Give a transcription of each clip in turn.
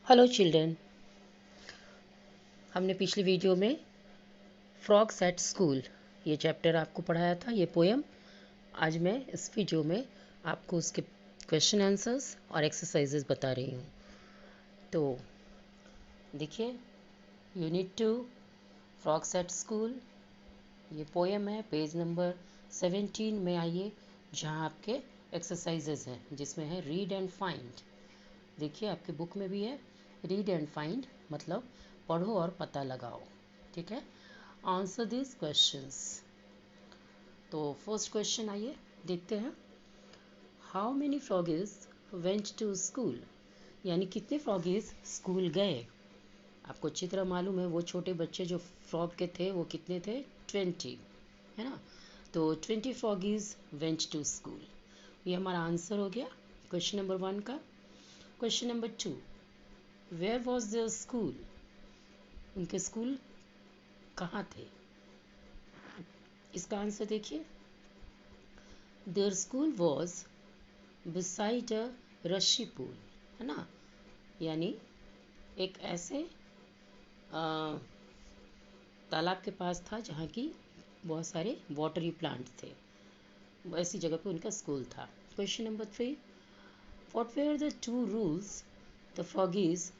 Hello children. हमने पिछली video में फ्रॉग्स एट स्कूल ये चैप्टर आपको पढ़ाया था, ये पोएम। आज मैं इस वीडियो में आपको उसके क्वेश्चन आंसर्स और एक्सरसाइजेस बता रही हूँ। तो देखिए, यूनिट 2 फ्रॉग्स एट स्कूल, ये पोएम है। पेज नंबर 17 में आइए, जहाँ आपके एक्सरसाइजेस हैं, जिसमें है रीड एंड फाइंड। देखिए, आपके बुक में भी है रीड एंड फाइंड, मतलब पढ़ो और पता लगाओ। ठीक है, आंसर दिस क्वेश्चंस। तो फर्स्ट क्वेश्चन आइए देखते हैं। How many froggies went to school, यानी कितने फ्रॉगीज स्कूल गए। आपको चित्र मालूम है, वो छोटे बच्चे जो फ्रॉग के थे वो कितने थे, 20, है ना। तो 20 फ्रॉगीज वेंट टू स्कूल, ये हमारा आंसर हो गया क्वेश्चन नंबर 1 का। Question number 2, where was their school, उनके स्कूल कहाँ थे। इसका आंसर देखिए, their school was beside a rushy pool, है ना। यानी एक ऐसे तालाब के पास था जहाँ की बहुत सारे वाटरी प्लांट थे, ऐसी जगह पे उनका स्कूल था। Question number 3, what were the two rules the froggies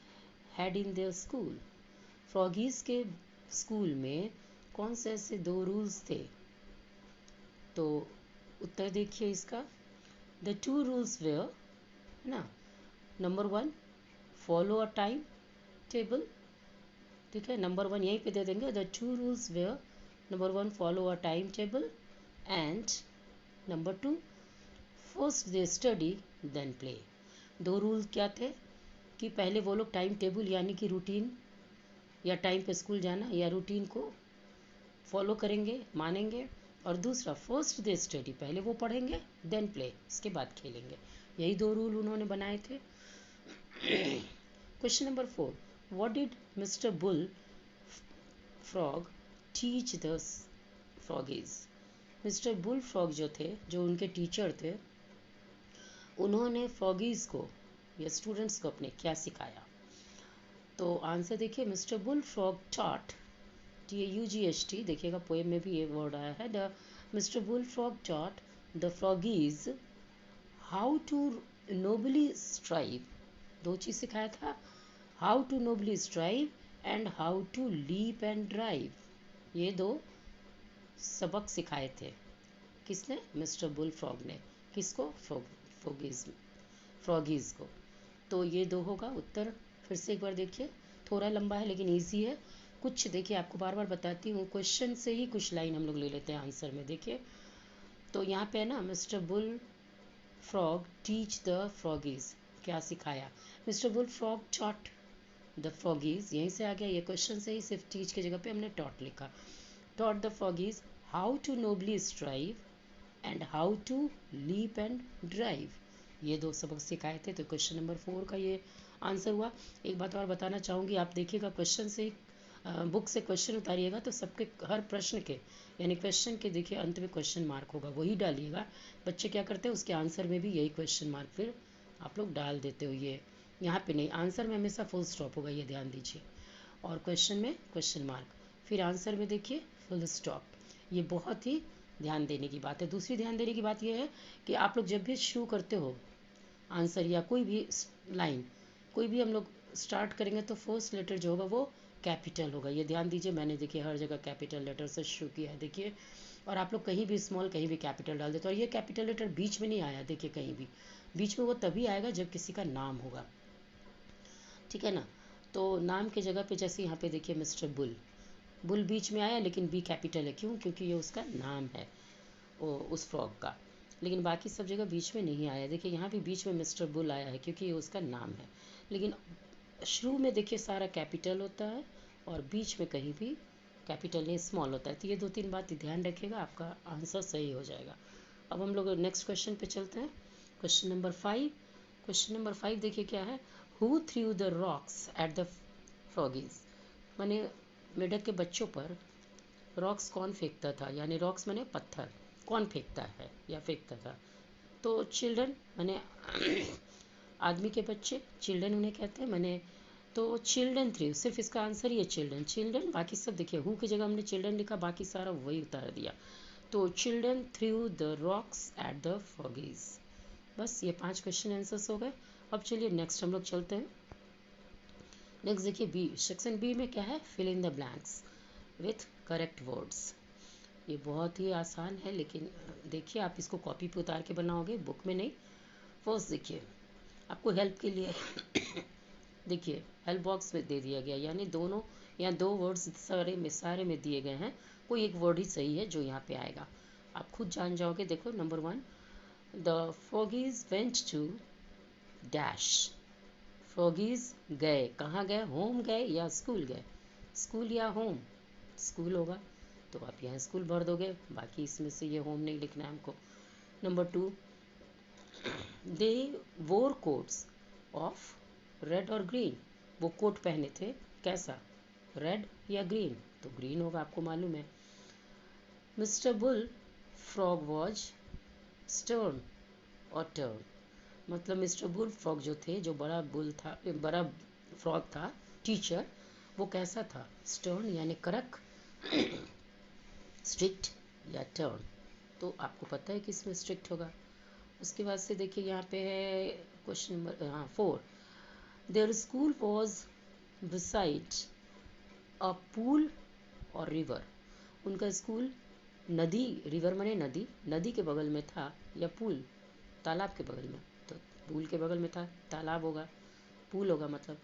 had in their school, froggies के स्कूल में कौन से ऐसे 2 रूल्स थे। तो उत्तर देखिए इसका, द टू रूल्स वेयर, है ना। Number 1, follow a time table. ठीक है, नंबर 1 यहीं पे दे देंगे, the two rules were, number 1 follow a time table, and number 2 first they study then play. 2 rule क्या थे कि पहले वो लोग टाइम टेबल यानी कि रूटीन या टाइम पे स्कूल जाना या रूटीन को फॉलो करेंगे, मानेंगे। और दूसरा फर्स्ट दे स्टडी, पहले वो पढ़ेंगे देन प्ले, इसके बाद खेलेंगे। यही 2 रूल उन्होंने बनाए थे। Question number 4, what did Mister Bull Frog teach the froggies, Mister Bull Frog जो थे, जो उनके टीचर थे, उन्होंने फ्रॉगीज को या स्टूडेंट्स को अपने क्या सिखाया। तो आंसर देखिए, Mister Bull Frog taught, TAUGHT, देखिएगा पोएम में भी ये वर्ड आया है, the Mister Bull Frog taught the froggies how to nobly strive, 2 चीज़ सिखाया था, how to nobly strive and how to leap and drive. ये 2 सबक सिखाए थे। किसने, मिस्टर बुल फ्रॉग ने। किसको, फ्रॉगीज फ्रॉगीज को। तो ये 2 होगा उत्तर। फिर से एक बार देखिए, थोड़ा लंबा है लेकिन ईजी है। कुछ देखिए, आपको बार बार बताती हूँ, क्वेश्चन से ही कुछ लाइन हम लोग ले लेते हैं आंसर में। देखिए, तो यहाँ पे है ना, Mister Bull Frog teach the froggies, क्या सिखाया, Mister Bull Frog taught the froggies, यहीं से आ गया, ये क्वेश्चन से ही सिर्फ टीच की जगह पे हमने टॉट लिखा। Taught the froggies how to nobly strive and how to leap and drive, ये 2 सबक सिखाए थे। तो क्वेश्चन नंबर 4 का ये आंसर हुआ। एक बात और बताना चाहूँगी, आप देखिएगा क्वेश्चन से बुक से क्वेश्चन उतारिएगा तो सबके हर प्रश्न के यानी क्वेश्चन के देखिए अंत में क्वेश्चन मार्क होगा, वही डालिएगा। बच्चे क्या करते हैं, उसके आंसर में भी यही क्वेश्चन मार्क फिर आप लोग डाल देते हो। ये यहाँ पे नहीं, आंसर में हमेशा फुल स्टॉप होगा, ये ध्यान दीजिए। और क्वेश्चन में क्वेश्चन मार्क, फिर आंसर में देखिए फुल स्टॉप। ये बहुत ही ध्यान देने की बात है। दूसरी ध्यान देने की बात यह है कि आप लोग जब भी शुरू करते हो आंसर या कोई भी लाइन, कोई भी हम लोग स्टार्ट करेंगे तो फर्स्ट लेटर जो होगा वो कैपिटल होगा। ये ध्यान दीजिए, मैंने देखिए हर जगह कैपिटल लेटर से शुरू किया है, देखिए। और आप लोग कहीं भी स्मॉल कहीं भी कैपिटल डाल देते हो, और ये कैपिटल लेटर बीच में नहीं आया, देखिए कहीं भी। बीच में वो तभी आएगा जब किसी का नाम होगा, ठीक है ना। तो नाम के जगह पे जैसे यहाँ पे देखिए मिस्टर बुल, बुल बीच में आया लेकिन बी कैपिटल है, क्यों, क्योंकि ये उसका नाम है उस फ्रॉग का। लेकिन बाकी सब जगह बीच में नहीं आया, देखिए यहाँ भी बीच में मिस्टर बुल आया है क्योंकि ये उसका नाम है। लेकिन शुरू में देखिए सारा कैपिटल होता है और बीच में कहीं भी कैपिटल नहीं, स्मॉल होता है। तो ये 2-3 बात ध्यान रखिएगा, आपका आंसर सही हो जाएगा। अब हम लोग नेक्स्ट क्वेश्चन पे चलते हैं। क्वेश्चन नंबर 5, क्वेश्चन नंबर 5 देखिए क्या है, who threw the rocks at the froggies, माने मेढक के बच्चों पर रॉक्स कौन फेंकता था, यानी रॉक्स माने पत्थर, कौन फेंकता है या फेंकता था। तो चिल्ड्रन माने आदमी के बच्चे, चिल्ड्रन उन्हें कहते हैं, माने तो चिल्ड्रन थ्रू, सिर्फ इसका आंसर ही है चिल्ड्रन। चिल्ड्रन, बाकी सब देखिए हु की जगह हमने चिल्ड्रन लिखा, बाकी सारा वही उतार दिया। तो children threw the rocks at the froggies. बस ये 5 क्वेश्चन आंसर्स हो गए। अब चलिए नेक्स्ट हम लोग चलते हैं। नेक्स्ट देखिए बी, सेक्शन बी में क्या है, fill in the blanks with correct words. ये बहुत ही आसान है, लेकिन देखिए आप इसको कॉपी पे उतार के बनाओगे, बुक में नहीं। फर्स्ट देखिए आपको हेल्प के लिए देखिए हेल्प बॉक्स में दे दिया गया, यानी दोनों यहाँ 2 वर्ड्स सारे में दिए गए हैं, कोई एक वर्ड ही सही है जो यहाँ पे आएगा, आप खुद जान जाओगे। देखो number 1, the froggies went to dash. Froggies गए, कहाँ गए, होम गए या स्कूल गए, स्कूल या होम, स्कूल होगा तो आप यहाँ स्कूल भर दोगे, बाकी इसमें से ये होम नहीं लिखना है हमको। नंबर 2, दे वोर कोट्स ऑफ रेड और ग्रीन। वो कोट पहने थे कैसा, रेड या ग्रीन, तो ग्रीन होगा, आपको मालूम है। Mister Bull frog was stern और टर्न, मतलब मिस्टर बुल फ्रॉग जो थे, जो बड़ा बुल था, बड़ा फ्रॉग था टीचर, वो कैसा था, स्टर्न यानी कड़क, स्ट्रिक्ट या टर्न, तो आपको पता है कि इसमें स्ट्रिक्ट होगा। उसके बाद से देखिए यहाँ पे है question number 4, their school was beside a pool और रिवर। उनका स्कूल नदी, रिवर माने नदी, नदी के बगल में था या पूल, तालाब के बगल में, तो पूल के बगल में था, तालाब होगा, पूल होगा मतलब।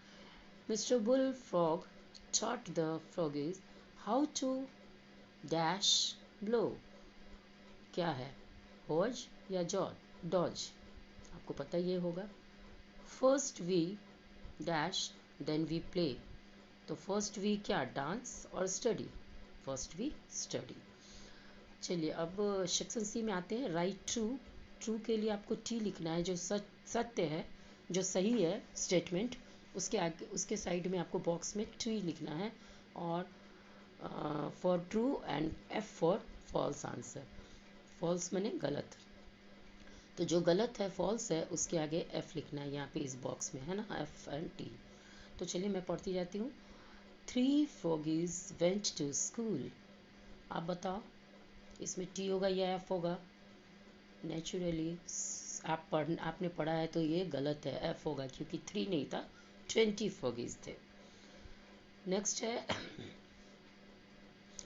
Mister Bull frog taught the froggies how to dash blow। क्या है, हॉज या जॉड, डॉज, आपको पता ये होगा। First we dash then we play, तो फर्स्ट वी क्या, डांस और स्टडी, फर्स्ट वी स्टडी। चलिए अब सेक्शन सी में आते हैं, राइट ट्रू। ट्रू के लिए आपको टी लिखना है, जो सत्य है, जो सही है स्टेटमेंट, उसके आगे उसके साइड में आपको बॉक्स में टी लिखना है, और for true and F for false answer. False माने गलत, तो जो गलत है फॉल्स है उसके आगे एफ लिखना है, यहाँ पे इस बॉक्स में है ना, एफ एंड टी। तो चलिए मैं पढ़ती जाती हूँ। 3 froggies went to school। आप बताओ इसमें टी होगा या एफ होगा, नेचुरली आपने पढ़ा है तो ये गलत है, एफ होगा, क्योंकि 3 नहीं था, 20 froggies थे। नेक्स्ट है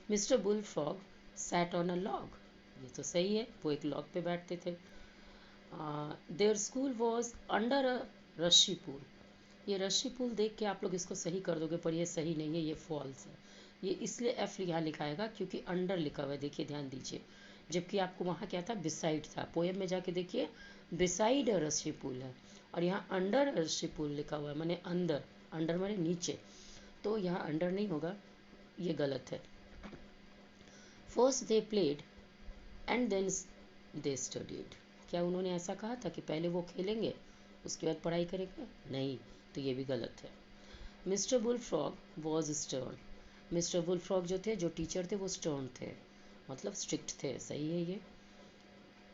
mister Bull frog sat on a log, ये तो सही है, वो एक लॉग पे बैठते थे। Their school was under a rushy pool. ये रशी पुल देख के आप लोग इसको सही कर दोगे, पर ये सही नहीं है, ये फॉल्स है। ये इसलिए एफ यहाँ लिखाएगा क्योंकि अंडर लिखा हुआ है, देखिए ध्यान दीजिए, जबकि आपको वहाँ क्या था, बिसाइड था। पोएम में जाके देखिए बिसाइड अ रशी पुल है, और यहाँ अंडर रशी पुल लिखा हुआ है, माने अंदर, अंडर माने नीचे, तो यहाँ अंडर नहीं होगा, ये गलत है। First they played and then they studied. क्या उन्होंने ऐसा कहा था कि पहले वो खेलेंगे उसके बाद पढ़ाई करेंगे, नहीं, तो ये भी गलत है। Mister Bull frog was stern. Mister Bull Frog जो थे, जो टीचर थे, वो स्टर्न थे, मतलब स्ट्रिक्ट थे, सही है ये।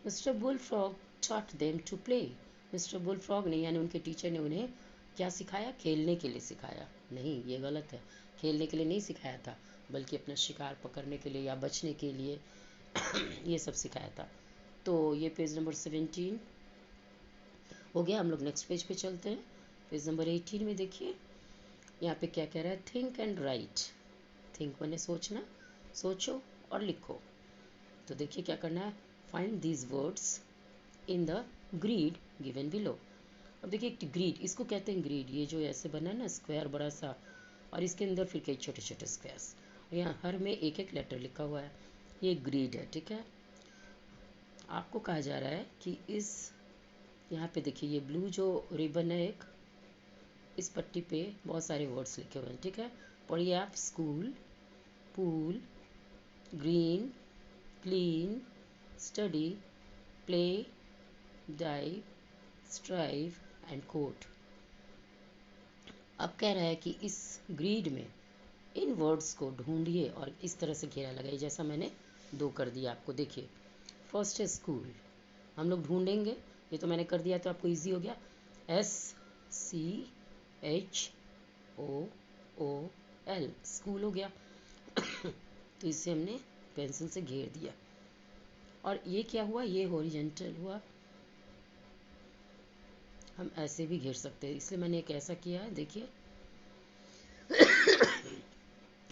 Mister Bull frog taught them to play। Mister Bull frog ने यानी उनके टीचर ने उन्हें क्या सिखाया, खेलने के लिए सिखाया, नहीं ये गलत है, खेलने के लिए नहीं सिखाया था, बल्कि अपना शिकार पकड़ने के लिए या बचने के लिए ये सब सिखाया था। तो ये पेज नंबर 17 हो गया। हम लोग नेक्स्ट पेज पे चलते हैं। पेज नंबर 18 में देखिए यहाँ पे क्या कह रहा है, थिंक एंड राइट। थिंक मैंने सोचना, सोचो और लिखो। तो देखिए क्या करना है, find these words in the grid given below. अब देखिए ग्रिड, इसको कहते हैं ग्रिड, ये जो ऐसे बना है ना स्क्वायर बड़ा सा, और इसके अंदर फिर कई छोटे छोटे स्क्वायर्स, और यहाँ हर में एक एक लेटर लिखा हुआ है, ये ग्रिड है, ठीक है। आपको कहा जा रहा है कि इस यहाँ पे देखिए ये ब्लू जो रिबन है एक, इस पट्टी पे बहुत सारे वर्ड्स लिखे हुए हैं, ठीक है। पढ़िए आप, school, pool, green, clean, study, play, dive, strive and coat. अब कह रहा है कि इस ग्रीड में इन वर्ड्स को ढूंढिए और इस तरह से घेरा लगाइए, जैसा मैंने 2 कर दिया आपको। देखिए फर्स्ट है स्कूल, हम लोग ढूंढेंगे, ये तो मैंने कर दिया तो आपको इजी हो गया, SCHOOL, SCHOOL, स्कूल हो गया। तो इसे हमने पेंसिल से घेर दिया। और ये क्या हुआ, ये हॉरिजॉन्टल हुआ। हम ऐसे भी घेर सकते हैं, इसलिए मैंने एक ऐसा किया है, देखिए।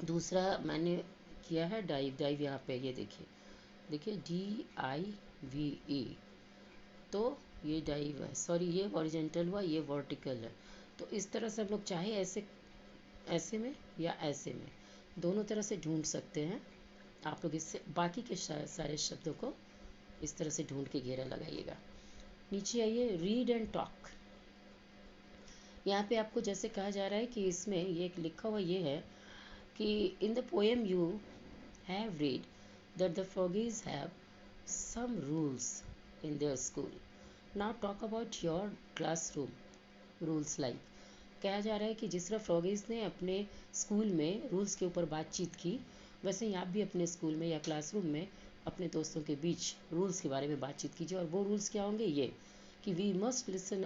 दूसरा मैंने किया है डाइव। डाइव यहाँ पे ये देखिए DIVE। तो ये डाइव है, सॉरी ये हॉरिजॉन्टल हुआ, ये वर्टिकल है। तो इस तरह से हम लोग चाहे ऐसे में या ऐसे में, दोनों तरह से ढूंढ सकते हैं। आप लोग इससे बाकी के सारे शब्दों को इस तरह से ढूंढ के घेरा लगाइएगा। नीचे आइए, रीड एंड टॉक। यहाँ पे आपको जैसे कहा जा रहा है कि इसमें ये एक लिखा हुआ ये है कि in the poem you have read that the froggies have some rules in their school. Now talk about your classroom rules. Like कहा जा रहा है कि जिस तरह फ्रॉगीज ने अपने स्कूल में रूल्स के ऊपर बातचीत की, वैसे ही आप भी अपने स्कूल में या क्लासरूम में अपने दोस्तों के बीच रूल्स के बारे में बातचीत कीजिए। और वो रूल्स क्या होंगे, ये कि वी मस्ट लिसन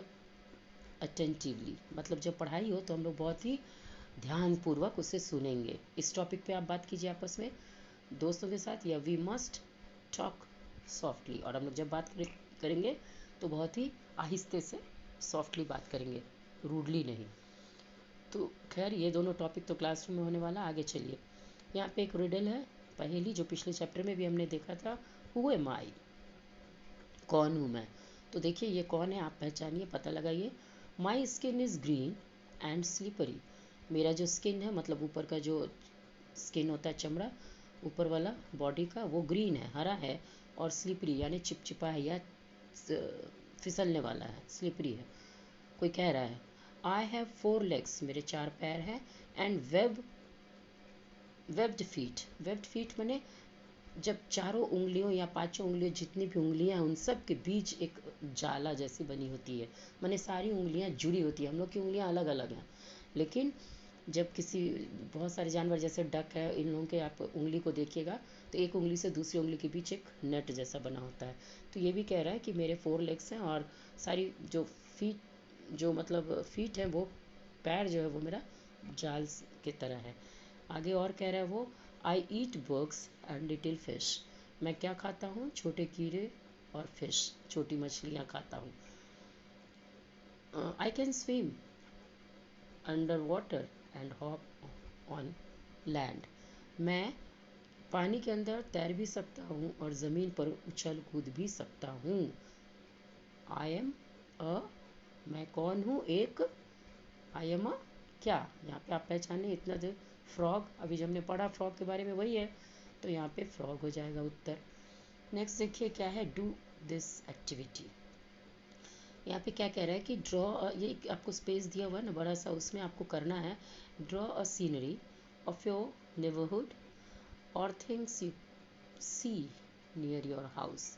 अटेंटिवली। मतलब जब पढ़ाई हो तो हम लोग बहुत ही ध्यानपूर्वक उसे सुनेंगे। इस टॉपिक पे आप बात कीजिए आपस में दोस्तों के साथ। या वी मस्ट टॉक सॉफ्टली। और हम लोग जब बात करेंगे तो बहुत ही आहिस्ते से सॉफ्टली बात करेंगे, रूडली नहीं। तो खैर ये दोनों टॉपिक तो क्लासरूम में होने वाला। आगे चलिए, यहाँ पे एक रिडल है, पहेली, जो पिछले चैप्टर में भी हमने देखा था। हु एम आई, कौन हूँ मैं। तो देखिए ये कौन है, आप पहचानिए, पता लगाइए। My skin is green and slippery. मेरा जो स्किन है, मतलब ऊपर का जो स्किन होता है, चमड़ा ऊपर वाला बॉडी का, वो ग्रीन है, हरा है। और स्लिपरी यानी चिपचिपा है या फिसलने वाला है, स्लिपरी है। कोई कह रहा है आई हैव 4 legs, मेरे 4 पैर हैं। And webbed feet. Webbed feet माने जब चारों उंगलियों या पांचों उंगलियों, जितनी भी उंगलियां हैं, उन सब के बीच एक जाला जैसी बनी होती है। माने सारी उंगलियां जुड़ी होती है। हम लोग की उंगलियां अलग अलग हैं, लेकिन जब किसी बहुत सारे जानवर जैसे डक है, इन लोगों के आप उंगली को देखिएगा तो एक उंगली से दूसरी उंगली के बीच एक नेट जैसा बना होता है। तो ये भी कह रहा है कि मेरे 4 legs हैं और सारी जो मतलब फीट है, वो पैर जो है वो मेरा जाल की तरह है। आगे और कह रहा है वो, आई ईट बर्ड्स एंड लिटिल फिश। मैं क्या खाता हूँ, छोटे कीड़े और फिश, छोटी मछलियाँ खाता हूँ। I can swim under water and hop on land. मैं पानी के अंदर तैर भी सकता हूँ और ज़मीन पर उछल कूद भी सकता हूँ। आई एम अ, मैं कौन हूँ, एक। आई एम अ क्या, यहाँ पे आप पहचाने इतना देर। फ्रॉग, अभी जब हमने पढ़ा फ्रॉग के बारे में, वही है। तो यहाँ पे फ्रॉग हो जाएगा उत्तर। नेक्स्ट देखिए क्या है, डू दिस एक्टिविटी। यहाँ पे क्या कह रहा है कि ड्रॉ, ये आपको स्पेस दिया हुआ है ना बड़ा सा, उसमें आपको करना है draw a scenery of your neighbourhood और things you see near your house.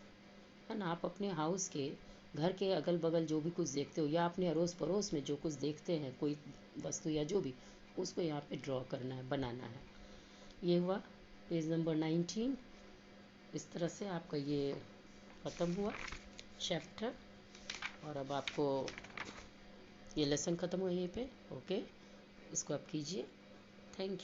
है ना, आप अपने हाउस के, घर के अगल बगल जो भी कुछ देखते हो, या अपने अड़ोस पड़ोस में जो कुछ देखते हैं, कोई वस्तु या जो भी, उसको यहाँ पे ड्रॉ करना है, बनाना है। ये हुआ पेज नंबर 19। इस तरह से आपका ये ख़त्म हुआ चैप्टर। और अब आपको ये लेसन ख़त्म हुआ यहीं पे। ओके, इसको आप कीजिए। Thank you.